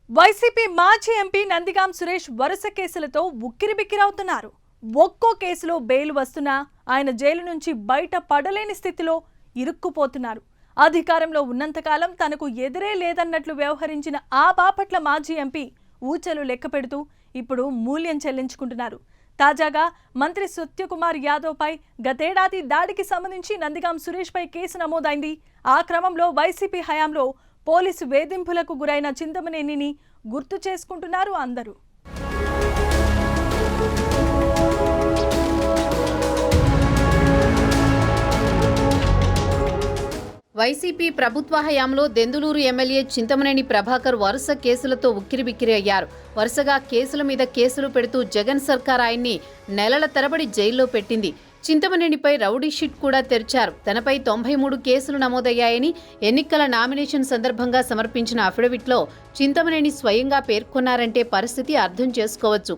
YCP మాజీ MP Nandigam Suresh వరుస కేసులతో ఉక్కిరిబిక్కిరవుతున్నారు. ఒక్కో కేసులో బెయిల్ వస్తున్నా ఆయన జైలు నుంచి బయట పడలేని స్థితిలో ఇరుక్కుపోతున్నారు. అధికారంలో ఉన్నంతకాలం తనకు ఎదురే లేదన్నట్లు వ్యవహరించిన ఆ బాపట్ల మాజీ ఎంపీ ఊచలు లెక్కపెడుతూ ఇప్పుడు మూల్యం చెల్లించుకుంటున్నారు. తాజాగా మంత్రి సత్యకుమార్ యాదవ్ పై గతేడాది దాడికి సంబంధించి నందిగాం సురేష్ పై కేసు నమోదైంది. ఆ క్రమంలో వైసీపీ హయాంలో పోలీసు వేధింపులకు గురైన చింతమనేనిని గుర్తు చేసుకుంటున్నారు అందరూ. వైసీపీ ప్రభుత్వ హయాంలో దెందులూరు ఎమ్మెల్యే చింతమనేని ప్రభాకర్ వరుస కేసులతో ఉక్కిరిబిక్కిరి అయ్యారు. వరుసగా కేసుల మీద కేసులు పెడుతూ జగన్ సర్కార్ ఆయన్ని నెలల తరబడి జైల్లో పెట్టింది. చింతమనేనిపై రౌడీ షీట్ కూడా తెరిచారు. తనపై 93 కేసులు నమోదయ్యాయని ఎన్నికల నామినేషన్ సందర్భంగా సమర్పించిన అఫిడవిట్లో చింతమనేని స్వయంగా పేర్కొన్నారంటే పరిస్థితి అర్థం చేసుకోవచ్చు.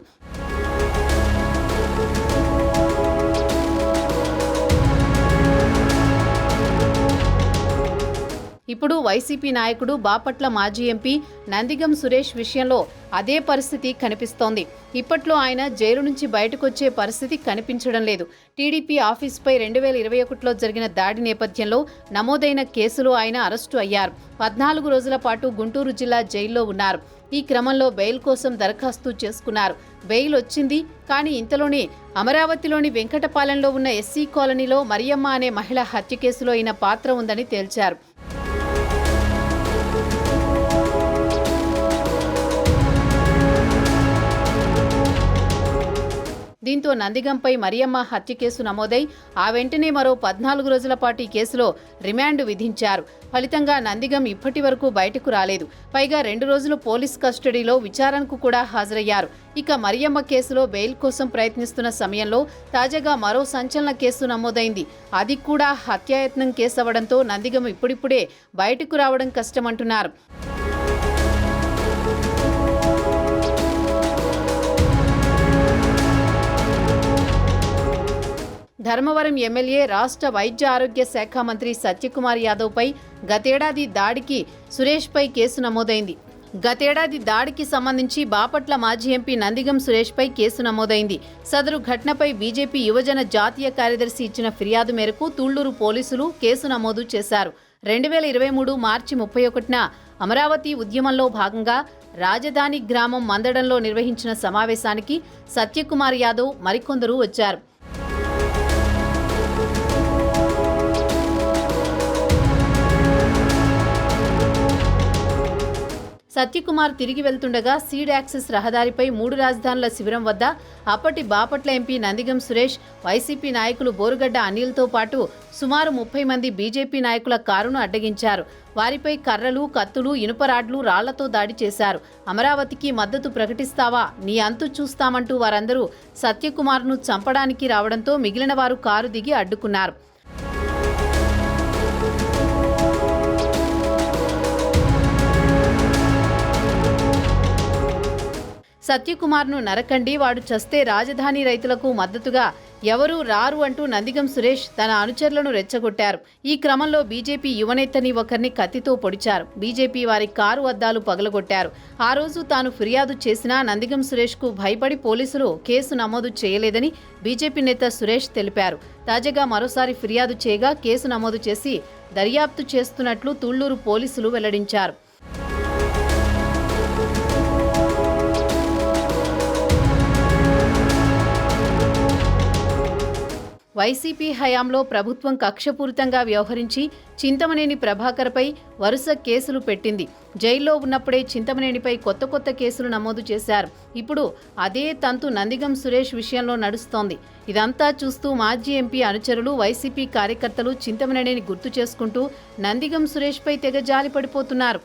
ఇప్పుడు వైసీపీ నాయకుడు బాపట్ల మాజీ ఎంపీ నందిగం సురేష్ విషయంలో అదే పరిస్థితి కనిపిస్తోంది. ఇప్పట్లో ఆయన జైలు నుంచి బయటకొచ్చే పరిస్థితి కనిపించడం లేదు. టీడీపీ ఆఫీసుపై 2021లో జరిగిన దాడి నేపథ్యంలో నమోదైన కేసులో ఆయన అరెస్టు అయ్యారు. 14 రోజుల పాటు గుంటూరు జిల్లా జైల్లో ఉన్నారు. ఈ క్రమంలో బెయిల్ కోసం దరఖాస్తు చేసుకున్నారు. బెయిల్ వచ్చింది. కానీ ఇంతలోనే అమరావతిలోని వెంకటపాలెంలో ఉన్న ఎస్సీ కాలనీలో మరియమ్మ అనే మహిళ హత్య కేసులో ఈయన పాత్ర ఉందని తేల్చారు. దీంతో నందిగంపై మరియమ్మ హత్య కేసు నమోదై ఆ వెంటనే మరో 14 రోజుల పాటు ఈ కేసులో రిమాండ్ విధించారు. ఫలితంగా నందిగం ఇప్పటి వరకు బయటకు రాలేదు. పైగా 2 రోజులు పోలీస్ కస్టడీలో విచారణకు కూడా హాజరయ్యారు. ఇక మరియమ్మ కేసులో బెయిల్ కోసం ప్రయత్నిస్తున్న సమయంలో తాజాగా మరో సంచలన కేసు నమోదైంది. అది కూడా హత్యాయత్నం కేసు అవ్వడంతో నందిగం ఇప్పుడిప్పుడే బయటకు రావడం కష్టమంటున్నారు. ధర్మవరం ఎమ్మెల్యే రాష్ట్ర వైద్య ఆరోగ్య శాఖ మంత్రి సత్యకుమార్ యాదవ్ పై గతేడాది దాడికి సురేష్పై కేసు నమోదైంది. గతేడాది దాడికి సంబంధించి బాపట్ల మాజీ ఎంపీ నందిగం సురేష్పై కేసు నమోదైంది. సదరు ఘటనపై బీజేపీ యువజన జాతీయ కార్యదర్శి ఇచ్చిన ఫిర్యాదు మేరకు తుళ్లూరు పోలీసులు కేసు నమోదు చేశారు. 2023 మార్చి 31న అమరావతి ఉద్యమంలో భాగంగా రాజధాని గ్రామం మందడంలో నిర్వహించిన సమావేశానికి సత్యకుమార్ యాదవ్ మరికొందరు వచ్చారు. సత్యకుమార్ తిరిగి వెళ్తుండగా సీడ్ యాక్సెస్ రహదారిపై 3 రాజధానుల శిబిరం వద్ద అప్పటి బాపట్ల ఎంపీ నందిగం సురేష్, వైసీపీ నాయకులు బోరుగడ్డ అనిల్తో పాటు సుమారు 30 మంది బీజేపీ నాయకుల కారును అడ్డగించారు. వారిపై కర్రలు, కత్తులు, ఇనుపరాడ్లు, రాళ్లతో దాడి చేశారు. అమరావతికి మద్దతు ప్రకటిస్తావా, నీ అంతు చూస్తామంటూ వారందరూ సత్యకుమార్ను చంపడానికి రావడంతో మిగిలిన వారు కారు దిగి అడ్డుకున్నారు. సత్యకుమార్ను నరకండి, వాడు చస్తే రాజధాని రైతులకు మద్దతుగా ఎవరూ రారు అంటూ నందిగం సురేష్ తన అనుచరులను రెచ్చగొట్టారు. ఈ క్రమంలో బీజేపీ యువనేతని ఒకరిని కత్తితో పొడిచారు. బీజేపీ వారి కారు అద్దాలు పగలగొట్టారు. ఆ రోజు తాను ఫిర్యాదు చేసినా నందిగం సురేష్కు భయపడి పోలీసులు కేసు నమోదు చేయలేదని బీజేపీ నేత సురేష్ తెలిపారు. తాజాగా మరోసారి ఫిర్యాదు చేయగా కేసు నమోదు చేసి దర్యాప్తు చేస్తున్నట్లు తుళ్లూరు పోలీసులు వెల్లడించారు. వైసీపీ హయాంలో ప్రభుత్వం కక్షపూరితంగా వ్యవహరించి చింతమనేని ప్రభాకర్పై వరుస కేసులు పెట్టింది. జైల్లో ఉన్నప్పుడే చింతమనేనిపై కొత్త కేసులు నమోదు చేశారు. ఇప్పుడు అదే తంతు నందిగం సురేష్ విషయంలో నడుస్తోంది. ఇదంతా చూస్తూ మాజీ ఎంపీ అనుచరులు, వైసీపీ కార్యకర్తలు చింతమనేనిని గుర్తు చేసుకుంటూ నందిగం సురేష్పై తెగ జాలి పడిపోతున్నారు.